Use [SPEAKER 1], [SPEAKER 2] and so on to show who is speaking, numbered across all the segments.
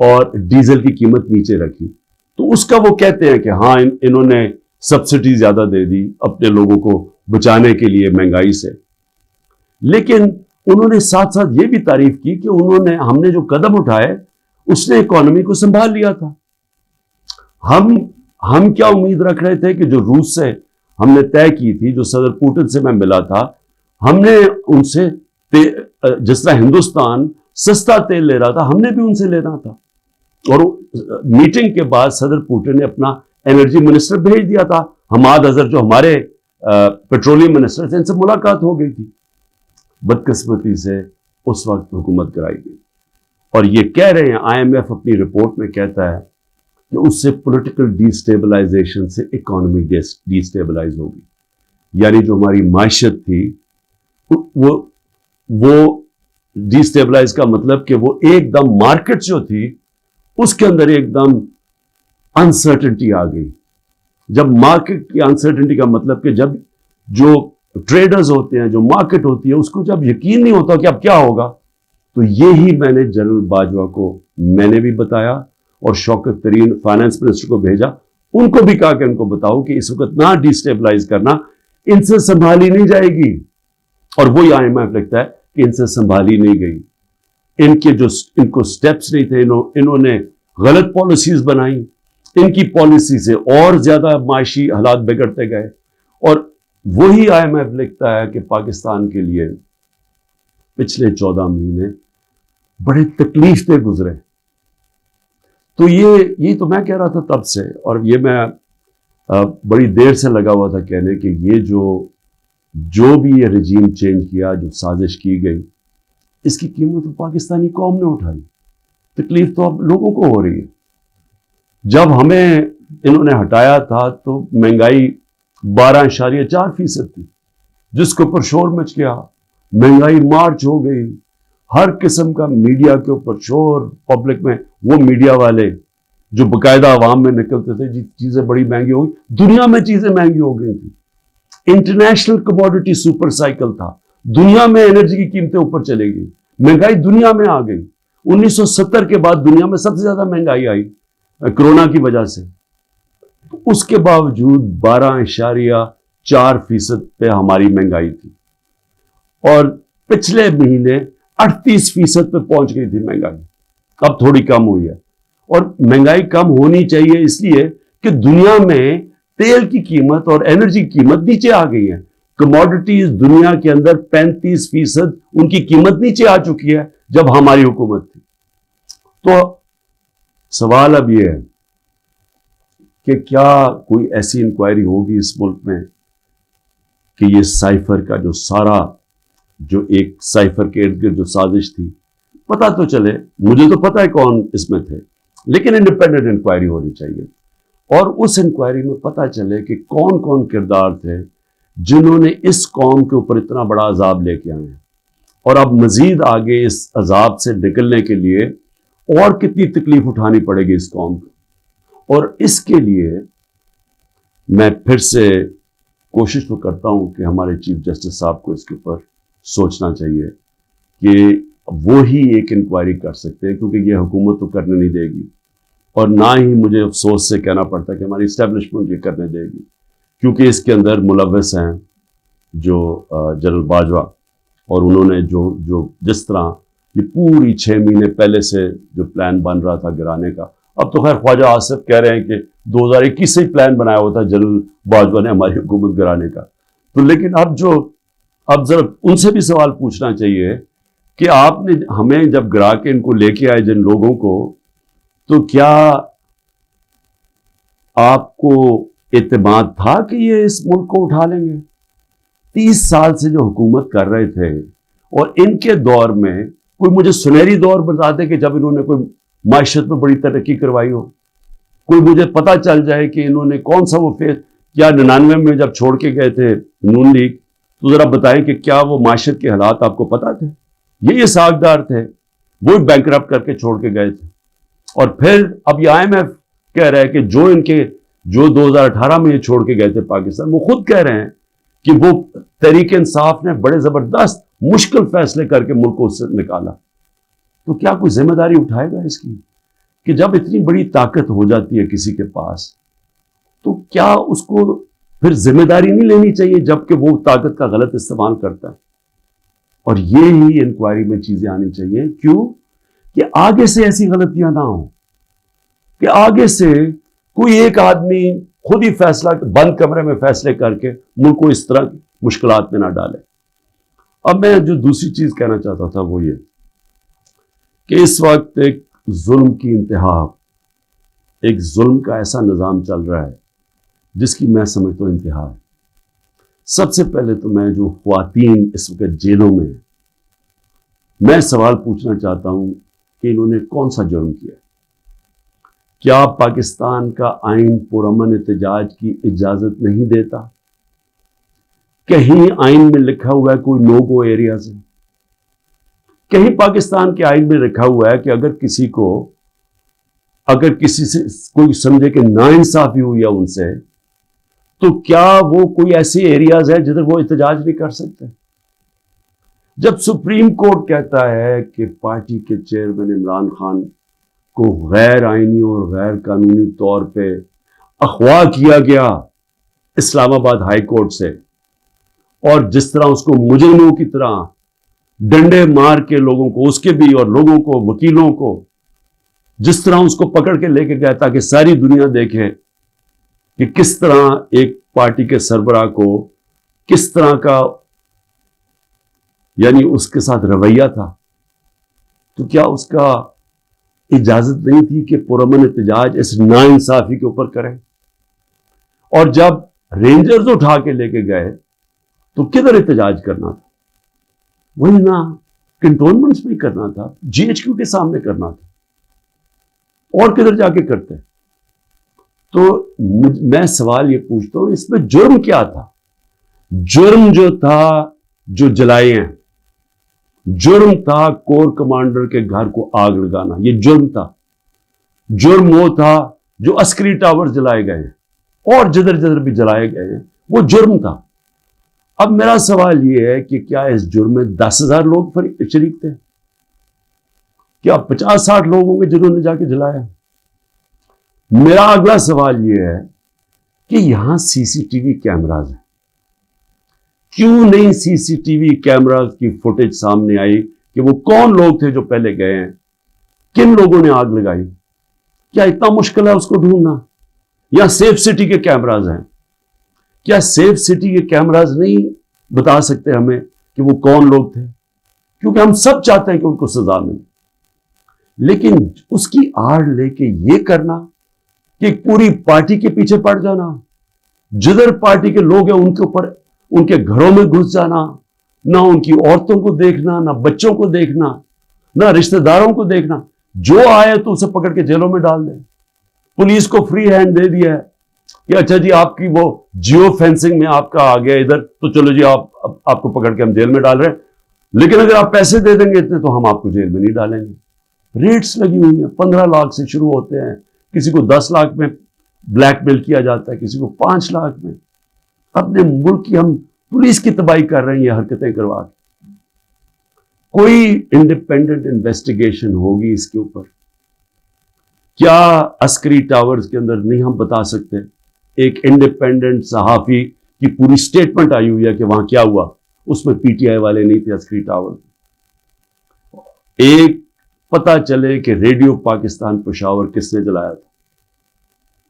[SPEAKER 1] اور ڈیزل کی قیمت نیچے رکھی، تو اس کا وہ کہتے ہیں کہ ہاں انہوں نے سبسڈی زیادہ دے دی اپنے لوگوں کو بچانے کے لیے مہنگائی سے، لیکن انہوں نے ساتھ ساتھ یہ بھی تعریف کی کہ ہم نے جو قدم اٹھائے اس نے اکانومی کو سنبھال لیا تھا۔ ہم کیا امید رکھ رہے تھے کہ جو روس سے ہم نے طے کی تھی، جو صدر پوٹن سے میں ملا تھا، ہم نے ان سے جس طرح ہندوستان سستا تیل لے رہا تھا، ہم نے بھی ان سے لینا تھا۔ اور میٹنگ کے بعد صدر پوٹن نے اپنا انرجی منسٹر بھیج دیا تھا، حماد اظہر جو ہمارے پیٹرولیم منسٹر تھے، ان سے ملاقات ہو گئی تھی۔ بدقسمتی سے اس وقت حکومت کرائی گئی، اور یہ کہہ رہے ہیں آئی ایم ایف اپنی رپورٹ میں کہتا ہے کہ اس سے پولیٹیکل ڈی اسٹیبلائزیشن سے اکانومی ڈی اسٹیبلائز ہوگی، یعنی جو ہماری معیشت تھی وہ ڈی اسٹیبلائز کا مطلب کہ وہ ایک دم مارکیٹ جو تھی اس کے اندر ایک دم انسرٹنٹی آ گئی۔ جب مارکیٹ کی انسرٹنٹی کا مطلب کہ جب جو ٹریڈرز ہوتے ہیں، جو مارکیٹ ہوتی ہے، اس کو جب یقین نہیں ہوتا کہ اب کیا ہوگا، تو یہی میں نے جنرل باجوہ کو میں نے بھی بتایا اور شوکت ترین فائنانس منسٹر کو بھیجا، ان کو بھی کہا کہ ان کو بتاؤ کہ اس وقت نہ ڈی اسٹیبلائز کرنا، ان سے سنبھالی نہیں جائے گی۔ اور وہی آئی ایم ایف لگتا ہے کہ ان سے سنبھالی نہیں گئی، ان کو سٹیپس نہیں تھے، انہوں نے غلط پالیسیز بنائی، ان کی پالیسی سے اور زیادہ معاشی حالات بگڑتے گئے۔ اور وہی آئی ایم ایف لکھتا ہے کہ پاکستان کے لیے پچھلے 14 مہینے بڑے تکلیف دہ گزرے۔ تو یہ تو میں کہہ رہا تھا تب سے، اور یہ میں بڑی دیر سے لگا ہوا تھا کہنے کہ یہ جو بھی یہ رجیم چینج کیا، جو سازش کی گئی، اس کی قیمت پاکستانی قوم نے اٹھائی، تکلیف تو اب لوگوں کو ہو رہی ہے۔ جب ہمیں انہوں نے ہٹایا تھا تو مہنگائی 12.4% تھی، جس کے اوپر شور مچ گیا، مہنگائی مارچ ہو گئی، ہر قسم کا میڈیا کے اوپر شور، پبلک میں وہ میڈیا والے جو باقاعدہ عوام میں نکلتے تھے، جی چیزیں بڑی مہنگی ہو گئی، دنیا میں چیزیں مہنگی ہو گئی تھی، انٹرنیشنل کموڈٹی سپر سائیکل تھا، دنیا میں انرجی کی قیمتیں اوپر چلے گئی، مہنگائی دنیا میں آ گئی۔ 1970 کے بعد دنیا میں سب سے زیادہ مہنگائی آئی کرونا کی وجہ سے، اس کے باوجود 12.4% پہ ہماری مہنگائی تھی، اور پچھلے مہینے 38% پہ پہنچ گئی تھی مہنگائی، اب تھوڑی کم ہوئی ہے۔ اور مہنگائی کم ہونی چاہیے اس لیے کہ دنیا میں تیل کی قیمت اور انرجی کی قیمت نیچے آ گئی ہے، کموڈٹیز دنیا کے اندر 35% ان کی قیمت نیچے آ چکی ہے جب ہماری حکومت تھی۔ تو سوال اب یہ ہے کہ کیا کوئی ایسی انکوائری ہوگی اس ملک میں کہ یہ سائفر کا جو ایک سائفر کے ارد گرد جو سازش تھی، پتہ تو چلے، مجھے تو پتہ ہے کون اس میں تھے، لیکن انڈیپینڈنٹ انکوائری ہونی چاہیے، اور اس انکوائری میں پتہ چلے کہ کون کون کردار تھے جنہوں نے اس قوم کے اوپر اتنا بڑا عذاب لے کے آئے ہیں، اور اب مزید آگے اس عذاب سے نکلنے کے لیے اور کتنی تکلیف اٹھانی پڑے گی اس قوم کو۔ اور اس کے لیے میں پھر سے کوشش تو کرتا ہوں کہ ہمارے چیف جسٹس صاحب کو اس کے اوپر سوچنا چاہیے کہ وہی ایک انکوائری کر سکتے ہیں، کیونکہ یہ حکومت تو کرنے نہیں دے گی، اور نہ ہی مجھے افسوس سے کہنا پڑتا کہ ہماری اسٹیبلشمنٹ یہ کرنے دے گی، کیونکہ اس کے اندر ملوث ہیں جو جنرل باجوہ، اور انہوں نے جو جس طرح یہ پوری 6 مہینے پہلے سے جو پلان بن رہا تھا گرانے کا، اب تو خیر خواجہ آصف کہہ رہے ہیں کہ 2021 سے ہی پلان بنایا ہوا تھا جنرل باجوہ نے ہماری حکومت گرانے کا، تو لیکن اب ذرا ان سے بھی سوال پوچھنا چاہیے کہ آپ نے ہمیں جب گرا کے ان کو لے کے آئے جن لوگوں کو، تو کیا آپ کو اعتماد تھا کہ یہ اس ملک کو اٹھا لیں گے؟ 30 سال سے جو حکومت کر رہے تھے، اور ان کے دور میں کوئی مجھے سنہری دور بتا دے کہ جب انہوں نے کوئی معیشت میں بڑی ترقی کروائی ہو، کوئی مجھے پتہ چل جائے کہ انہوں نے کون سا وہ کیا 99 میں جب چھوڑ کے گئے تھے نون لیگ، تو ذرا بتائیں کہ کیا وہ معیشت کے حالات آپ کو پتہ تھے؟ یہ ساکھدار تھے، وہ بینکرپٹ کر کے چھوڑ کے گئے تھے، اور پھر اب یہ آئی ایم ایف کہہ رہا ہے کہ جو 2018 میں یہ چھوڑ کے گئے تھے پاکستان، وہ خود کہہ رہے ہیں کہ وہ تحریک انصاف نے بڑے زبردست مشکل فیصلے کر کے ملک کو اس سے نکالا، تو کیا کوئی ذمہ داری اٹھائے گا اس کی کہ جب اتنی بڑی طاقت ہو جاتی ہے کسی کے پاس تو کیا اس کو پھر ذمہ داری نہیں لینی چاہیے جبکہ وہ طاقت کا غلط استعمال کرتا ہے؟ اور یہ ہی انکوائری میں چیزیں آنی چاہیے. کیوں؟ کہ آگے سے ایسی غلطیاں نہ ہوں کہ آگے سے کوئی ایک آدمی خود ہی فیصلہ بند کمرے میں فیصلے کر کے ملک کو اس طرح مشکلات میں نہ ڈالے. اب میں جو دوسری چیز کہنا چاہتا تھا وہ یہ کہ اس وقت ایک ظلم کی انتہا، ایک ظلم کا ایسا نظام چل رہا ہے جس کی میں سمجھتا ہوں انتہا ہے. سب سے پہلے تو میں جو خواتین اس وقت جیلوں میں ہیں، میں سوال پوچھنا چاہتا ہوں کہ انہوں نے کون سا جرم کیا؟ کیا پاکستان کا آئین پرامن احتجاج کی اجازت نہیں دیتا؟ کہیں آئین میں لکھا ہوا ہے کوئی نو گو ایریاز ہے؟ کہیں پاکستان کے آئین میں لکھا ہوا ہے کہ اگر کسی سے کوئی سمجھے کہ ناانصافی ہوئی ہے ان سے تو کیا وہ کوئی ایسی ایریاز ہے جدھر وہ احتجاج نہیں کر سکتے؟ جب سپریم کورٹ کہتا ہے کہ پارٹی کے چیئرمین عمران خان کو غیر آئینی اور غیر قانونی طور پہ اغوا کیا گیا اسلام آباد ہائی کورٹ سے، اور جس طرح اس کو مجرموں کی طرح ڈنڈے مار کے لوگوں کو، اس کے بھی اور لوگوں کو، وکیلوں کو، جس طرح اس کو پکڑ کے لے کے گیا تاکہ ساری دنیا دیکھے کہ کس طرح ایک پارٹی کے سربراہ کو کس طرح کا یعنی اس کے ساتھ رویہ تھا، تو کیا اس کا اجازت نہیں تھی کہ پرامن احتجاج اس ناانصافی کے اوپر کرے؟ اور جب رینجرز اٹھا کے لے کے گئے تو کدھر احتجاج کرنا تھا؟ وہی نا کنٹونمنٹس میں کرنا تھا، جی ایچ کیو کے سامنے کرنا تھا، اور کدھر جا کے کرتے؟ تو میں سوال یہ پوچھتا ہوں اس میں جرم کیا تھا؟ جرم جو تھا جو جلائے ہیں، جرم تھا کور کمانڈر کے گھر کو آگ لگانا، یہ جرم تھا. جرم وہ تھا جو عسکری ٹاور جلائے گئے ہیں اور جدھر جدھر بھی جلائے گئے ہیں وہ جرم تھا. اب میرا سوال یہ ہے کہ کیا اس جرم میں 10,000 لوگ شریک تھے؟ کیا 50-60 لوگ ہوں گے جنہوں نے جا کے جلایا؟ میرا اگلا سوال یہ ہے کہ یہاں سی سی ٹی وی کیمراز ہیں، کیوں نہیں سی سی ٹی وی کیمراز کی فوٹیج سامنے آئی کہ وہ کون لوگ تھے جو پہلے گئے ہیں، کن لوگوں نے آگ لگائی؟ کیا اتنا مشکل ہے اس کو ڈھونڈنا؟ یا سیف سٹی کے کیمراز ہیں، کیا سیف سٹی کے کیمراز نہیں بتا سکتے ہمیں کہ وہ کون لوگ تھے؟ کیونکہ ہم سب چاہتے ہیں کہ ان کو سزا ملے، لیکن اس کی آڑ لے کے یہ کرنا کہ پوری پارٹی کے پیچھے پڑ جانا، جدھر پارٹی کے لوگ ہیں ان کے اوپر، ان کے گھروں میں گھس جانا، نہ ان کی عورتوں کو دیکھنا، نہ بچوں کو دیکھنا، نہ رشتہ داروں کو دیکھنا، جو آئے تو اسے پکڑ کے جیلوں میں ڈال دیں. پولیس کو فری ہینڈ دے دیا ہے کہ اچھا جی آپ کی وہ جیو فینسنگ میں آپ کا آ گیا ادھر تو چلو جی آپ کو پکڑ کے ہم جیل میں ڈال رہے ہیں، لیکن اگر آپ پیسے دے دیں گے اتنے تو ہم آپ کو جیل میں نہیں ڈالیں گے. ریٹس لگی ہوئی ہیں، 15 لاکھ سے شروع ہوتے ہیں، کسی کو 10 لاکھ میں بلیک میل کیا جاتا ہے، کسی کو 5 لاکھ میں. اپنے ملک کی ہم پولیس کی تباہی کر رہے ہیں یہ حرکتیں کروا کے. کوئی انڈیپینڈنٹ انویسٹیگیشن ہوگی اس کے اوپر؟ کیا عسکری ٹاورز کے اندر نہیں ہم بتا سکتے؟ ایک انڈیپینڈنٹ صحافی کی پوری سٹیٹمنٹ آئی ہوئی ہے کہ وہاں کیا ہوا، اس میں پی ٹی آئی والے نہیں تھے عسکری ٹاور. ایک پتہ چلے کہ ریڈیو پاکستان پشاور کس نے جلایا تھا،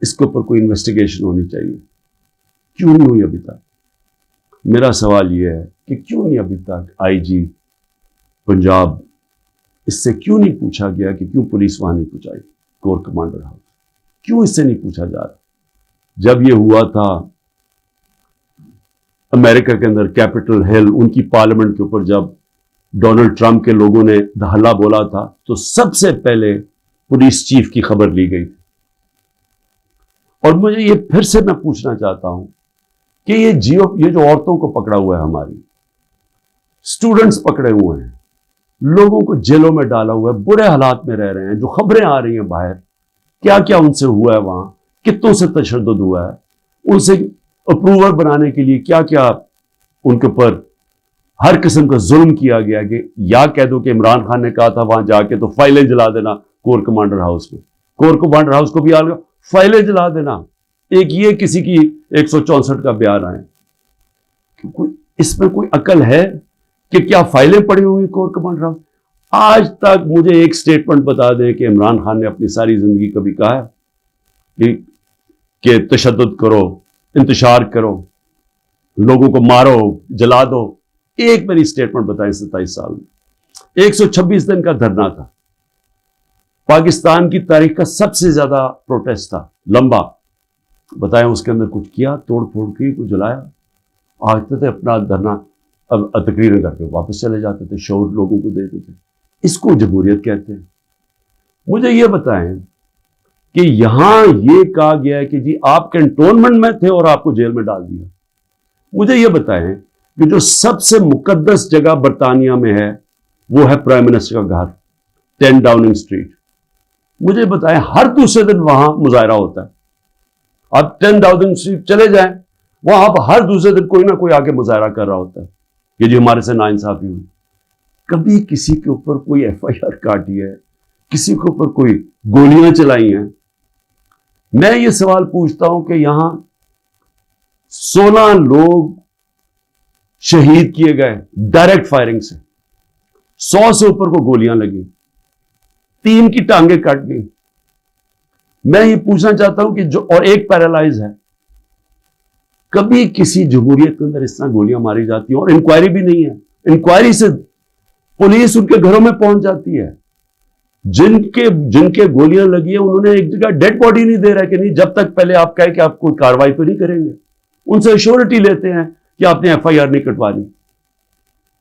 [SPEAKER 1] اس کے اوپر کوئی انویسٹیگیشن ہونی چاہیے. کیوں نہیں ہوئی ابھی تک؟ میرا سوال یہ ہے کہ کیوں نہیں ابھی تک آئی جی پنجاب اس سے کیوں نہیں پوچھا گیا کہ کیوں پولیس وہاں نہیں پہنچائی کور کمانڈر ہاؤس؟ کیوں اس سے نہیں پوچھا جا رہا؟ جب یہ ہوا تھا امریکہ کے اندر کیپٹل ہل، ان کی پارلیمنٹ کے اوپر جب ڈونلڈ ٹرمپ کے لوگوں نے ہلا بولا تھا تو سب سے پہلے پولیس چیف کی خبر لی گئی. اور مجھے یہ پھر سے میں پوچھنا چاہتا ہوں کہ یہ جو عورتوں کو پکڑا ہوا ہے، ہماری اسٹوڈنٹس پکڑے ہوئے ہیں، لوگوں کو جیلوں میں ڈالا ہوا ہے، برے حالات میں رہ رہے ہیں، جو خبریں آ رہی ہیں باہر، کیا کیا ان سے ہوا ہے، وہاں کتوں سے تشدد ہوا ہے، ان سے اپروور بنانے کے لیے کیا کیا ان کے اوپر ہر قسم کا ظلم کیا گیا. کہ یا کہہ دو کہ عمران خان نے کہا تھا وہاں جا کے تو فائلیں جلا دینا کور کمانڈر ہاؤس میں، کور کو بانٹ رہا اس کو بھی آ گیا فائلیں جلا دینا. ایک یہ کسی کی 164 کا بیان آئے, اس میں کوئی عقل ہے کہ کیا فائلیں پڑی ہوئی کور کو بانٹ رہا. آج تک مجھے ایک سٹیٹمنٹ بتا دیں کہ عمران خان نے اپنی ساری زندگی کبھی کہا ہے کہ تشدد کرو, انتشار کرو, لوگوں کو مارو, جلا دو. ایک میری سٹیٹمنٹ بتائیں 27 سال میں. 126 دن کا دھرنا تھا, پاکستان کی تاریخ کا سب سے زیادہ پروٹیسٹ تھا, لمبا. بتائیں اس کے اندر کچھ کیا, توڑ پھوڑ کی, کچھ جلایا؟ آتے تھے اپنا دھرنا, اب تقریریں کر کے واپس چلے جاتے تھے, شعور لوگوں کو دیتے تھے. اس کو جمہوریت کہتے ہیں. مجھے یہ بتائیں کہ یہاں یہ کہا گیا ہے کہ جی آپ کنٹونمنٹ میں تھے اور آپ کو جیل میں ڈال دیا. مجھے یہ بتائیں کہ جو سب سے مقدس جگہ برطانیہ میں ہے وہ ہے پرائم منسٹر کا گھر, 10 ڈاؤننگ اسٹریٹ. مجھے بتائیں ہر دوسرے دن وہاں مظاہرہ ہوتا ہے. آپ 10 ڈاؤننگ اسٹریٹ چلے جائیں, وہاں آپ ہر دوسرے دن کوئی نہ کوئی آگے مظاہرہ کر رہا ہوتا ہے کہ جی ہمارے سے ناانصافی ہوئی. کبھی کسی کے اوپر کوئی FIR کاٹی ہے, کسی کے اوپر کوئی گولیاں چلائی ہیں؟ میں یہ سوال پوچھتا ہوں کہ یہاں 16 لوگ شہید کیے گئے ڈائریکٹ فائرنگ سے, 100 سے اوپر کو گولیاں لگی, 3 کی ٹانگیں کٹ گئی. میں یہ پوچھنا چاہتا ہوں کہ جو اور ایک پیرالائز ہے, کبھی کسی جمہوریت کے اندر اس طرح گولیاں ماری جاتی ہیں اور انکوائری بھی نہیں ہے. انکوائری سے پولیس ان کے گھروں میں پہنچ جاتی ہے. جن کے گولیاں لگی ہیں انہوں نے ایک جگہ ڈیڈ باڈی نہیں دے رہا کہ نہیں جب تک پہلے آپ کہیں کہ آپ کوئی کاروائی تو نہیں کریں گے. ان سے ایشورٹی لیتے ہیں کہ آپ نے FIR نہیں کٹوانی.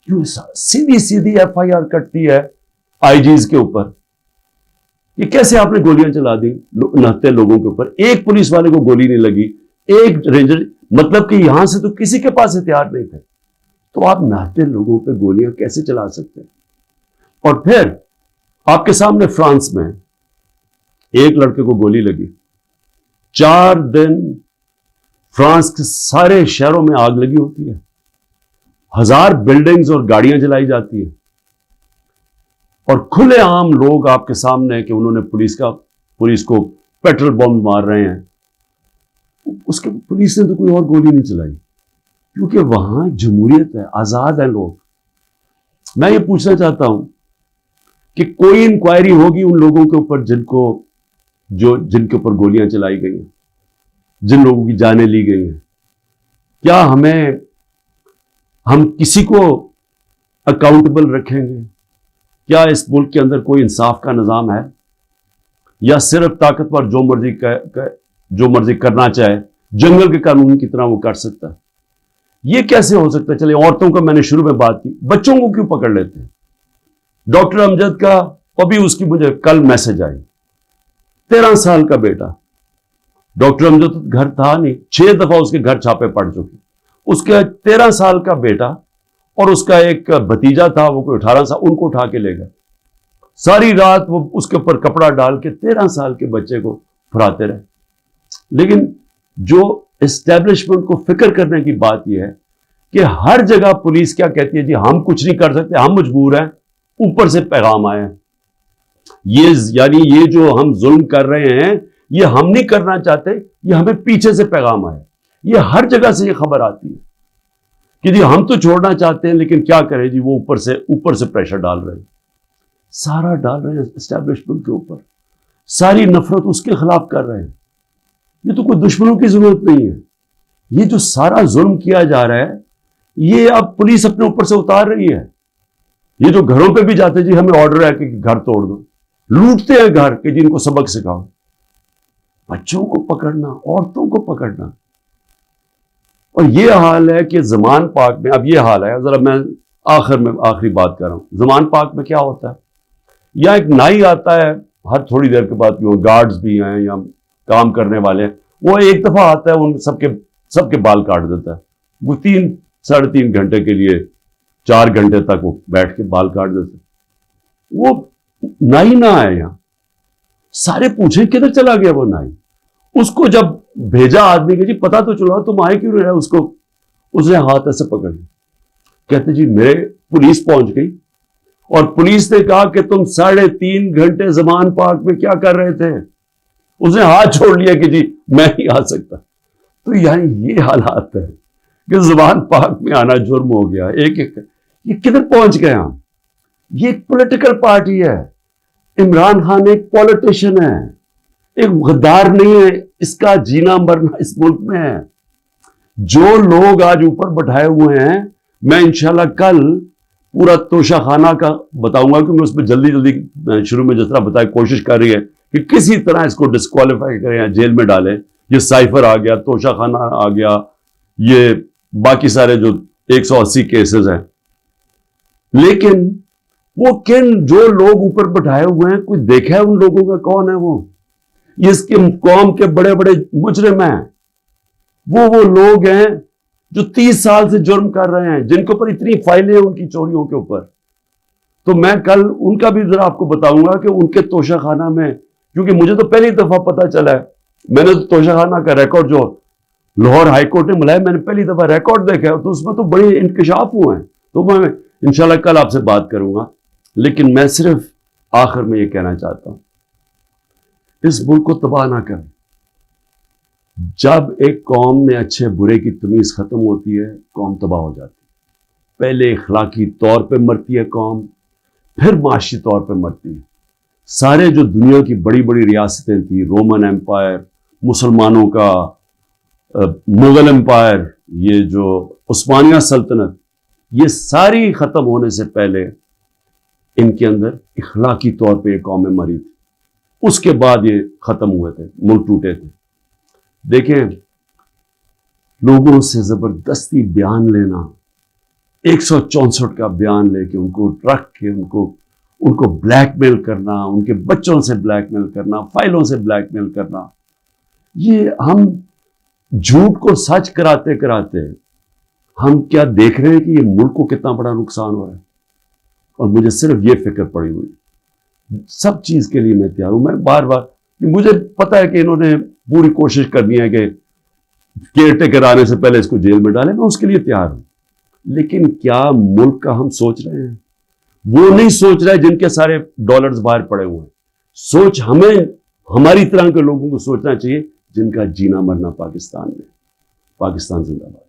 [SPEAKER 1] کیوں سیدھی FIR کٹتی ہے IGs کے اوپر؟ یہ کیسے آپ نے گولیاں چلا دی 69 لوگوں کے اوپر؟ ایک پولیس والے کو گولی نہیں لگی, ایک رینجر, مطلب کہ یہاں سے تو کسی کے پاس ہتھیار نہیں تھے, تو آپ 69 لوگوں پہ گولیاں کیسے چلا سکتے ہیں؟ اور پھر آپ کے سامنے فرانس میں ایک لڑکے کو گولی لگی, 4 دن فرانس کے سارے شہروں میں آگ لگی ہوتی ہے, 1000 بلڈنگز اور گاڑیاں جلائی جاتی ہیں, اور کھلے عام لوگ آپ کے سامنے کہ انہوں نے پولیس کو پیٹرول بم مار رہے ہیں. اس کے پولیس نے تو کوئی اور گولی نہیں چلائی کیونکہ وہاں جمہوریت ہے, آزاد ہیں لوگ. میں یہ پوچھنا چاہتا ہوں کہ کوئی انکوائری ہوگی ان لوگوں کے اوپر جن کے اوپر گولیاں چلائی گئی ہیں, جن لوگوں کی جانیں لی گئی ہیں؟ کیا ہم کسی کو اکاؤنٹیبل رکھیں گے؟ کیا اس ملک کے اندر کوئی انصاف کا نظام ہے, یا صرف طاقتور جو مرضی کرنا چاہے جنگل کے قانون کی طرح وہ کر سکتا ہے؟ یہ کیسے ہو سکتا ہے؟ چلے عورتوں کا میں نے شروع میں بات کی, بچوں کو کیوں پکڑ لیتے ہیں؟ ڈاکٹر امجد کا ابھی اس کی مجھے کل میسج آئی, 13 سال کا بیٹا. ڈاکٹر امجد گھر تھا نہیں, 6 دفعہ اس کے گھر چھاپے پڑ چکے. اس کے 13 سال کا بیٹا اور اس کا ایک بھتیجا تھا, وہ کوئی 18 سال, ان کو اٹھا کے لے گئے. ساری رات وہ اس کے اوپر کپڑا ڈال کے 13 سال کے بچے کو پھراتے رہے. لیکن جو اسٹیبلشمنٹ کو فکر کرنے کی بات یہ ہے کہ ہر جگہ پولیس کیا کہتی ہے, جی ہم کچھ نہیں کر سکتے, ہم مجبور ہیں, اوپر سے پیغام آئے ہیں. یعنی یہ جو ہم ظلم کر رہے ہیں یہ ہم نہیں کرنا چاہتے, یہ ہمیں پیچھے سے پیغام آئے. یہ ہر جگہ سے یہ خبر آتی ہے کہ جی ہم تو چھوڑنا چاہتے ہیں لیکن کیا کریں جی, وہ اوپر سے پریشر ڈال رہے ہیں, سارا ڈال رہے ہیں اسٹیبلشمنٹ کے اوپر, ساری نفرت اس کے خلاف کر رہے ہیں. یہ تو کوئی دشمنوں کی ضرورت نہیں ہے. یہ جو سارا ظلم کیا جا رہا ہے یہ اب پولیس اپنے اوپر سے اتار رہی ہے. یہ جو گھروں پہ بھی جاتے جی ہمیں آرڈر ہے کہ گھر توڑ دو, لوٹتے ہیں گھر کہ جی ان کو سبق سکھاؤ. بچوں کو پکڑنا, عورتوں کو پکڑنا. اور یہ حال ہے کہ زمان پاک میں اب یہ حال ہے. ذرا میں آخری بات کر رہا ہوں. زمان پاک میں کیا ہوتا ہے, یا ایک نائی آتا ہے ہر تھوڑی دیر کے بعد, گارڈز بھی ہیں یا کام کرنے والے ہیں, وہ ایک دفعہ آتا ہے ان سب کے بال کاٹ دیتا ہے. وہ 3-3.5 گھنٹے کے لیے 4 گھنٹے تک وہ بیٹھ کے بال کاٹ دیتے. وہ نائی نہ آئے یہاں, سارے پوچھیں کدھر چلا گیا وہ نائی. اس کو جب بھیجا آدمی کہ جی پتا تو چلا تم آئے کیوں رہے, اس نے ہاتھ ایسے پکڑ لیا. کہتے جی میرے پولیس پہنچ گئی اور پولیس نے کہا کہ تم 3.5 گھنٹے زمان پاک میں کیا کر رہے تھے, اس نے ہاتھ چھوڑ لیا کہ جی میں نہیں آ سکتا. تو یعنی یہ حالات ہے کہ زبان پاک میں آنا جرم ہو گیا. یہ کدھر پہنچ گئے ہم؟ یہ ایک پولیٹیکل پارٹی ہے. عمران خان ایک پولیٹیشین ہے, ایک غدار نہیں ہے. اس کا جینا مرنا اس ملک میں ہے. جو لوگ آج اوپر بٹھائے ہوئے ہیں, میں انشاءاللہ کل پورا توشہ خانہ کا بتاؤں گا, کیونکہ اس پہ جلدی شروع میں جس طرح بتایا کوشش کر رہی ہے کہ کسی طرح اس کو ڈسکوالیفائی کریں یا جیل میں ڈالیں. یہ سائفر آ گیا, توشہ خانہ آ گیا, یہ باقی سارے جو 180 کیسز ہیں. لیکن وہ جو لوگ اوپر بٹھائے ہوئے ہیں, کوئی دیکھا ہے ان لوگوں کا کون ہے وہ؟ یہ اس کے قوم کے بڑے بڑے مجرم ہیں. وہ لوگ ہیں جو 30 سال سے جرم کر رہے ہیں, جن کے اوپر اتنی فائلیں ہیں ان کی چوریوں کے اوپر. تو میں کل ان کا بھی ذرا آپ کو بتاؤں گا کہ ان کے توشہ خانہ میں, کیونکہ مجھے تو پہلی دفعہ پتہ چلا ہے, میں نے تو توشہ خانہ کا ریکارڈ جو لاہور ہائی کورٹ نے ملایا, میں نے پہلی دفعہ ریکارڈ دیکھا ہے, تو اس میں تو بڑے انکشاف ہوئے ہیں. تو میں انشاءاللہ کل آپ سے بات کروں گا. لیکن میں صرف آخر میں یہ کہنا چاہتا ہوں, اس ملک کو تباہ نہ کریں. جب ایک قوم میں اچھے برے کی تمیز ختم ہوتی ہے, قوم تباہ ہو جاتی ہے. پہلے اخلاقی طور پہ مرتی ہے قوم, پھر معاشی طور پہ مرتی ہے. سارے جو دنیا کی بڑی بڑی ریاستیں تھیں, رومن ایمپائر, مسلمانوں کا مغل ایمپائر, یہ جو عثمانیہ سلطنت, یہ ساری ختم ہونے سے پہلے ان کے اندر اخلاقی طور پہ یہ قومیں مری تھی. اس کے بعد یہ ختم ہوئے تھے, ملک ٹوٹے تھے. دیکھیں, لوگوں سے زبردستی بیان لینا, 164 کا بیان لے کے ان کو رکھ کے ان کو بلیک میل کرنا, ان کے بچوں سے بلیک میل کرنا, فائلوں سے بلیک میل کرنا, یہ ہم جھوٹ کو سچ کراتے کراتے ہم کیا دیکھ رہے ہیں کہ یہ ملک کو کتنا بڑا نقصان ہو رہا ہے. اور مجھے صرف یہ فکر پڑی ہوئی, سب چیز کے لیے میں تیار ہوں. میں بار بار, مجھے پتا ہے کہ انہوں نے پوری کوشش کرنی ہے کہ کیئر ٹیکر آنے سے پہلے اس کو جیل میں ڈالیں, میں اس کے لیے تیار ہوں. لیکن کیا ملک کا ہم سوچ رہے ہیں؟ وہ نہیں سوچ رہے جن کے سارے ڈالرز باہر پڑے ہوئے ہیں. سوچ ہمیں, ہماری طرح کے لوگوں کو سوچنا چاہیے جن کا جینا مرنا پاکستان میں. پاکستان زندہ باد.